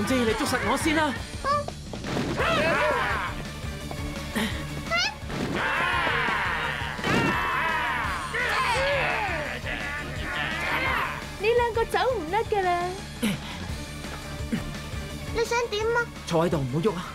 姐，你捉實我先啦！你兩個走唔甩㗎啦！你想點啊？坐喺度唔好喐啊！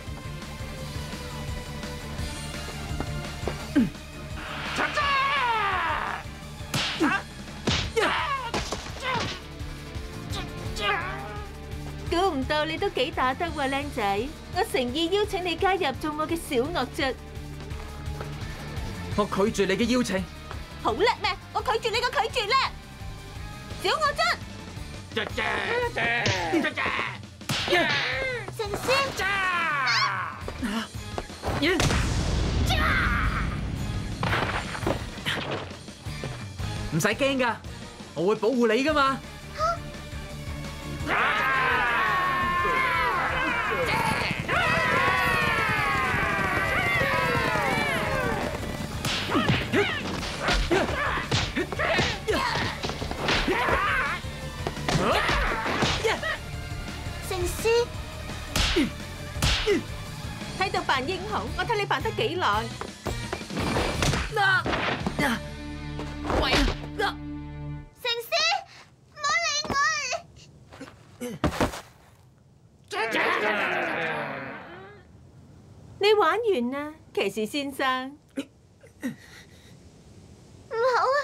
估唔到你都幾打得喎，靚仔！我誠意邀請你加入做我嘅小樂卒。我拒絕你嘅邀請。好叻咩？我拒絕你個拒絕啦！小樂卒。成仙。唔使驚噶，我會保護你噶嘛。成師，喺度扮英雄，我睇你扮得幾耐。喂！成師，唔好理我！你玩完啦，騎士先生。唔好啊！